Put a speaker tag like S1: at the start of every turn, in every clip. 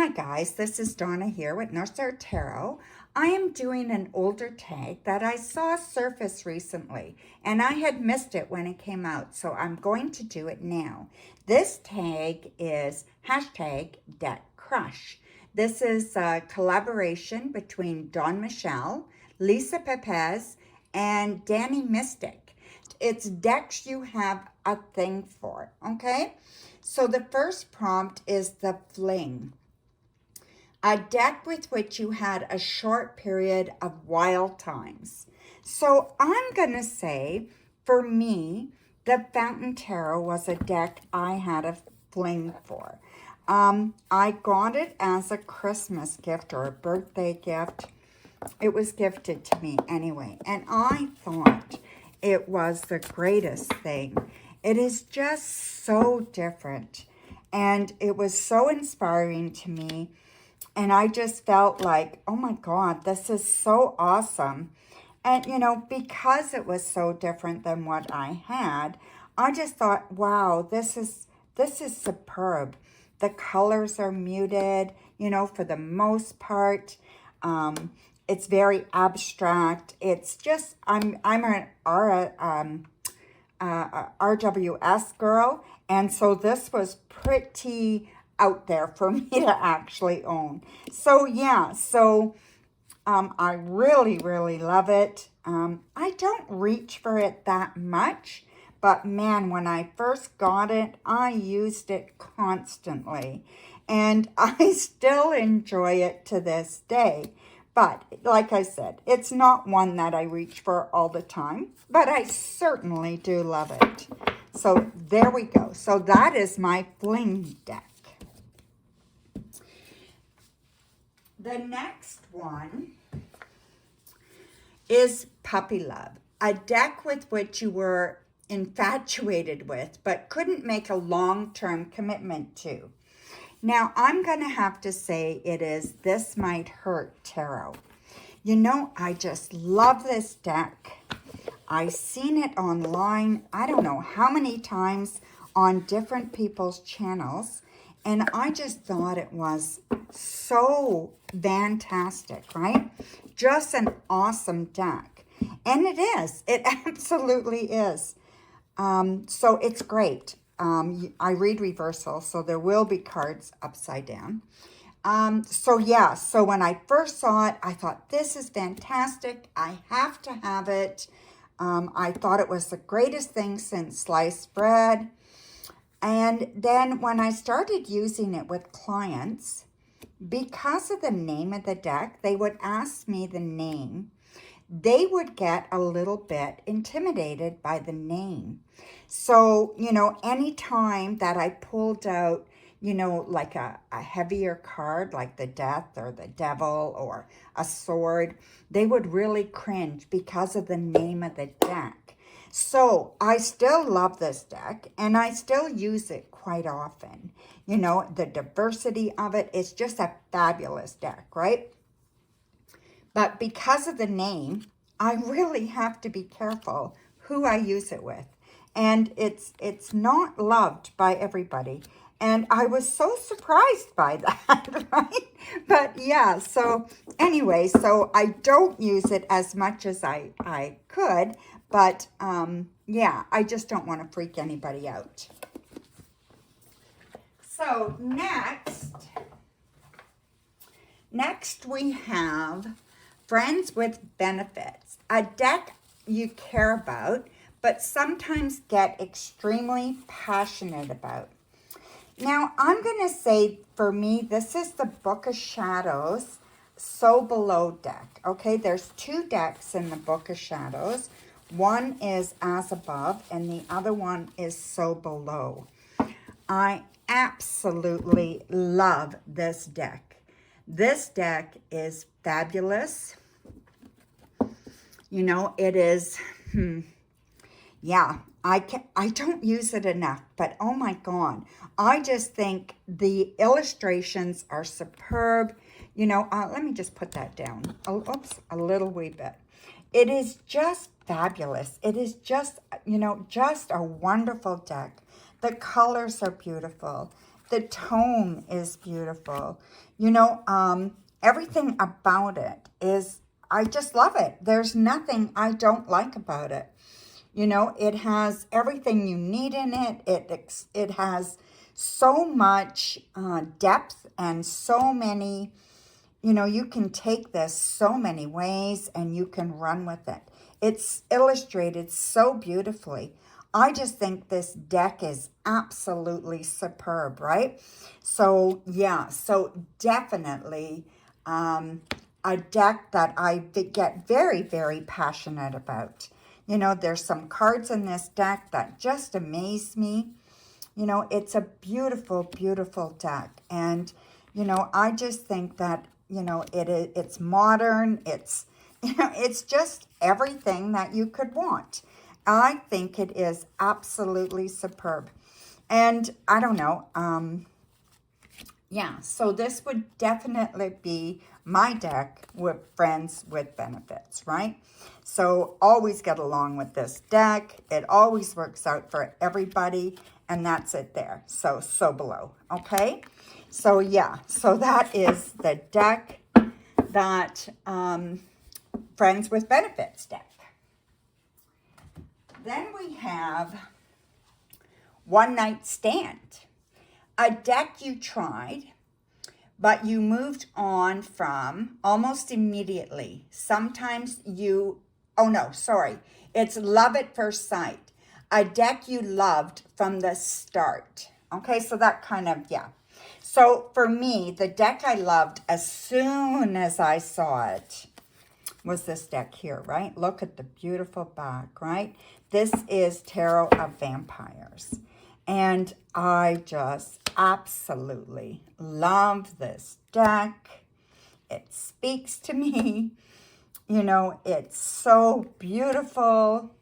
S1: Hi guys, this is Donna here with North Star Tarot. I am doing an older tag that I saw surface recently and I had missed it when it came out, so I'm going to do it now. This tag is hashtag Deck Crush. This is a collaboration between Don Michelle, Lisa Pepez, and Danny Mystic. It's decks you have a thing for, okay? So the first prompt is the Fling. A deck with which you had a short period of wild times. So I'm going to say, for me, the Fountain Tarot was a deck I had a fling for. I got it as a Christmas gift or a birthday gift. It was gifted to me anyway, and I thought it was the greatest thing. It is just so different, and it was so inspiring to me. And I just felt like, oh my God, this is so awesome. And, you know, because it was so different than what I had, I just thought, wow, this is superb. The colors are muted, you know, for the most part. It's very abstract. It's just, I'm an RWS girl, and so this was pretty out there for me to actually own. So yeah, I really, really love it. I don't reach for it that much, but man, when I first got it, I used it constantly, and I still enjoy it to this day. But like I said, it's not one that I reach for all the time, but I certainly do love it. So there we go. So that is my Fling deck. The next one is Puppy Love, a deck with which you were infatuated with, but couldn't make a long-term commitment to. Now, I'm going to have to say it is This Might Hurt Tarot. You know, I just love this deck. I've seen it online, I don't know how many times on different people's channels, and I just thought it was so fantastic, right? Just an awesome deck. And it is. It absolutely is. So it's great. I read reversal, so there will be cards upside down. So yeah, so when I first saw it, I thought, this is fantastic. I have to have it. I thought it was the greatest thing since sliced bread. And then when I started using it with clients, because of the name of the deck, they would ask me the name. They would get a little bit intimidated by the name. So, you know, anytime that I pulled out, you know, like a heavier card, like the Death or the Devil or a Sword, they would really cringe because of the name of the deck. So I still love this deck, and I still use it quite often. You know, the diversity of it is just a fabulous deck, right? But because of the name, I really have to be careful who I use it with. And it's not loved by everybody. And I was so surprised by that, right? But yeah, so anyway, so I don't use it as much as I could. But yeah, I just don't want to freak anybody out. So next we have Friends with Benefits, a deck you care about, but sometimes get extremely passionate about. Now, I'm going to say, for me, this is the Book of Shadows So Below deck. Okay, there's two decks in the Book of Shadows. One is As Above, and the other one is So Below. I absolutely love this deck. This deck is fabulous. You know, it is, yeah, I don't use it enough, but oh my God, I just think the illustrations are superb. You know, let me just put that down. Oh, oops, a little wee bit. It is just fabulous. It is just, you know, just a wonderful deck. The colors are beautiful. the tone is beautiful. Everything about it is, I just love it. There's nothing I don't like about it. It has everything you need in it. It has so much depth and so many, you can take this so many ways and you can run with it. It's illustrated so beautifully. I just think this deck is absolutely superb, right? So, yeah, so definitely a deck that I get very, very passionate about. There's some cards in this deck that just amaze me. It's a beautiful, beautiful deck. And, I just think that, it's modern. It's just everything that you could want. I think it is absolutely superb. And I don't know, yeah, so this would definitely be my deck with friends with benefits, right? So always get along with this deck. It always works out for everybody, and that's it there. So below, okay? So yeah, so that is the deck that Friends with Benefits deck. Then we have One Night Stand, a deck you tried, but you moved on from almost immediately. Sometimes it's Love at First Sight, a deck you loved from the start. Okay, so that kind of, yeah. So for me, the deck I loved as soon as I saw it was this deck here, right? Look at the beautiful back, right? This is Tarot of Vampires. And I just absolutely love this deck. It speaks to me. It's so beautiful.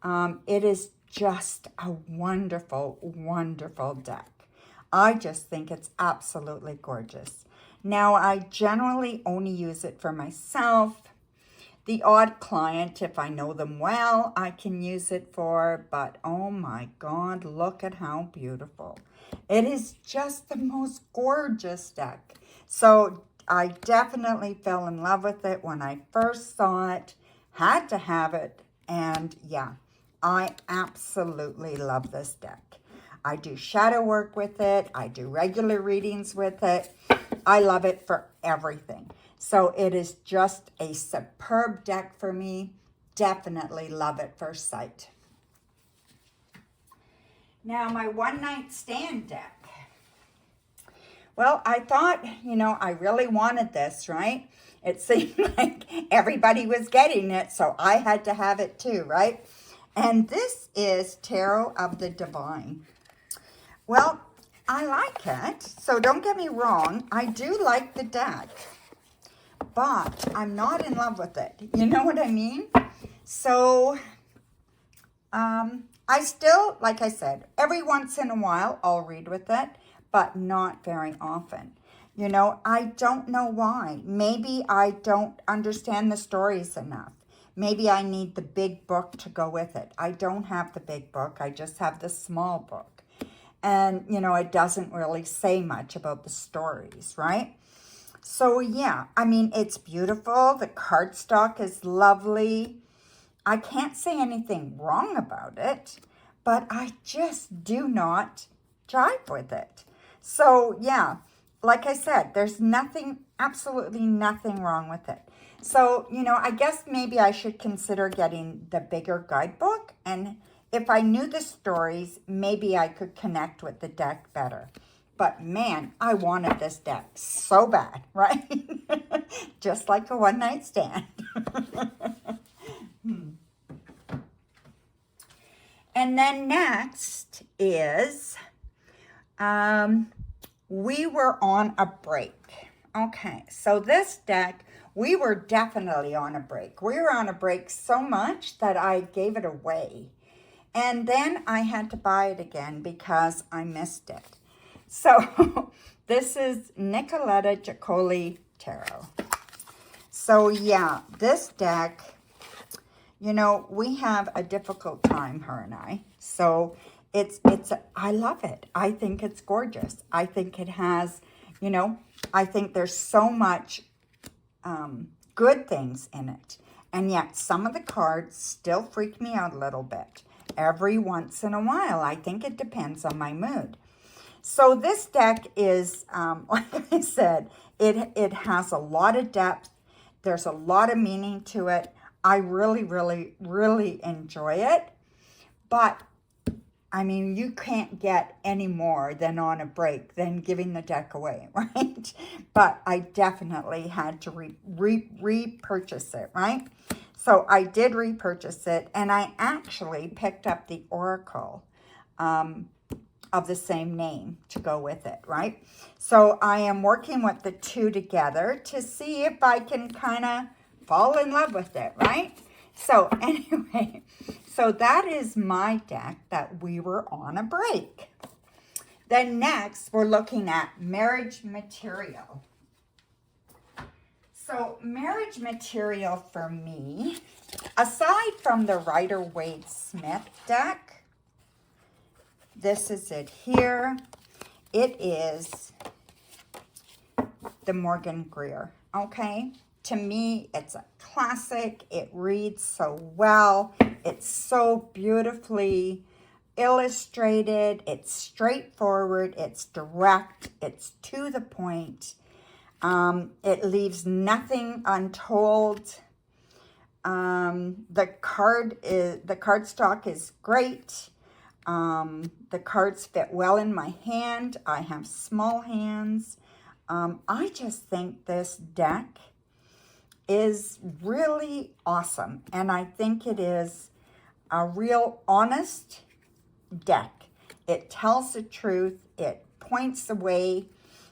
S1: It is just a wonderful, wonderful deck. I just think it's absolutely gorgeous. Now, I generally only use it for myself. The odd client, if I know them well, I can use it for, but oh my God, look at how beautiful. It is just the most gorgeous deck. So I definitely fell in love with it when I first saw it, had to have it, and yeah, I absolutely love this deck. I do shadow work with it. I do regular readings with it. I love it for everything. So it is just a superb deck for me. Definitely Love at First Sight. Now, my One Night Stand deck. Well, I thought, I really wanted this, right? It seemed like everybody was getting it, so I had to have it too, right? And this is Tarot of the Divine. Well, I like it, so don't get me wrong. I do like the deck, but I'm not in love with it. You know what I mean? So, I still, like I said, every once in a while I'll read with it, but not very often. I don't know why. Maybe I don't understand the stories enough. Maybe I need the big book to go with it. I don't have the big book. I just have the small book. And, it doesn't really say much about the stories, right? So, yeah, I mean, it's beautiful. The cardstock is lovely. I can't say anything wrong about it, but I just do not jive with it. So, yeah, like I said, there's absolutely nothing wrong with it. So, I guess maybe I should consider getting the bigger guidebook. And if I knew the stories, maybe I could connect with the deck better. But man, I wanted this deck so bad, right? Just like a one night stand. And then next is, We Were on a Break. Okay, so this deck, we were definitely on a break. We were on a break so much that I gave it away. And then I had to buy it again because I missed it. So this is Nicoletta Giaccoli Tarot. So yeah, this deck, we have a difficult time, her and I. So I love it. I think it's gorgeous. I think it has, I think there's so much good things in it. And yet some of the cards still freak me out a little bit. Every once in a while, I think it depends on my mood. So this deck is, like I said, it has a lot of depth. There's a lot of meaning to it. I really, really, really enjoy it. But, I mean, you can't get any more than on a break than giving the deck away, right? But I definitely had to repurchase it, right? So I did repurchase it, and I actually picked up the Oracle of the same name to go with it, right? So I am working with the two together to see if I can kind of fall in love with it, right? So anyway, so that is my deck that we were on a break. Then next, we're looking at marriage material. So marriage material for me, aside from the Rider-Waite-Smith deck, this is it here. It is the Morgan Greer, okay? To me, it's a classic. It reads so well. It's so beautifully illustrated. It's straightforward. It's direct. It's to the point. It leaves nothing untold. The cardstock is great. The cards fit well in my hand. I have small hands. I just think this deck is really awesome. And I think it is a real honest deck. It tells the truth. It points the way,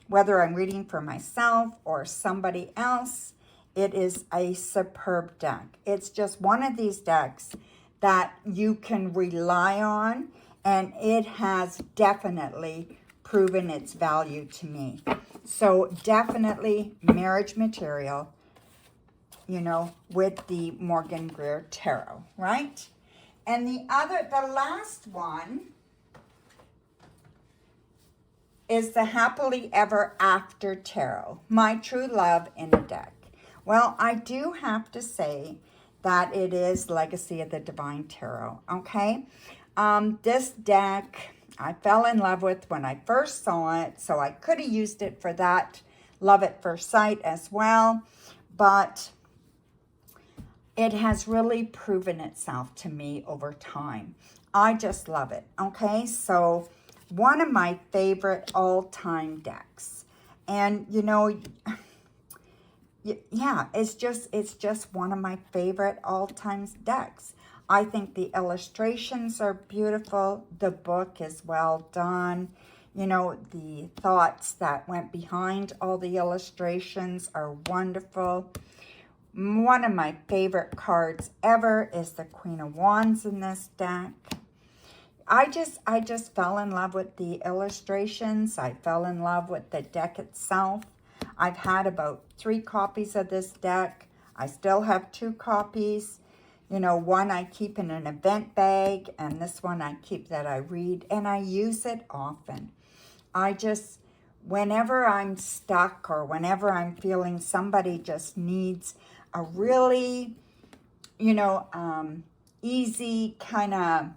S1: whether I'm reading for myself or somebody else. It is a superb deck. It's just one of these decks that you can rely on, and it has definitely proven its value to me. So definitely marriage material, with the Morgan Greer Tarot, right? And the last one is the Happily Ever After Tarot, My True Love in a Deck. Well, I do have to say that it is Legacy of the Divine Tarot, okay? This deck I fell in love with when I first saw it, so I could have used it for that love at first sight as well, but it has really proven itself to me over time. I just love it, okay? So one of my favorite all-time decks. And, yeah, it's just one of my favorite all-time decks. I think the illustrations are beautiful. The book is well done. The thoughts that went behind all the illustrations are wonderful. One of my favorite cards ever is the Queen of Wands in this deck. I just fell in love with the illustrations. I fell in love with the deck itself. I've had about 3 copies of this deck. I still have 2 copies. One I keep in an event bag, and this one I keep that I read, and I use it often. Whenever I'm stuck or whenever I'm feeling somebody just needs a really, easy kind of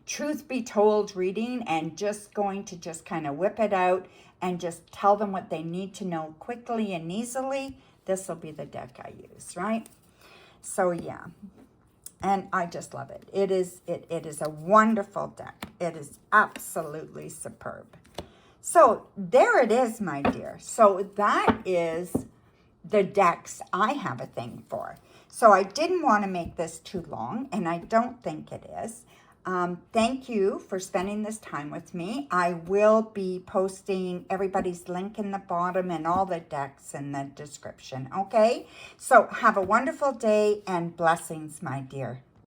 S1: truth be told reading, and just going to just kind of whip it out and just tell them what they need to know quickly and easily, this will be the deck I use, right? So yeah, and I just love it. It is a wonderful deck. It is absolutely superb. So there it is, my dear. So that is the decks I have a thing for. So I didn't want to make this too long, and I don't think it is. Thank you for spending this time with me. I will be posting everybody's link in the bottom and all the decks in the description, okay? So have a wonderful day and blessings, my dear.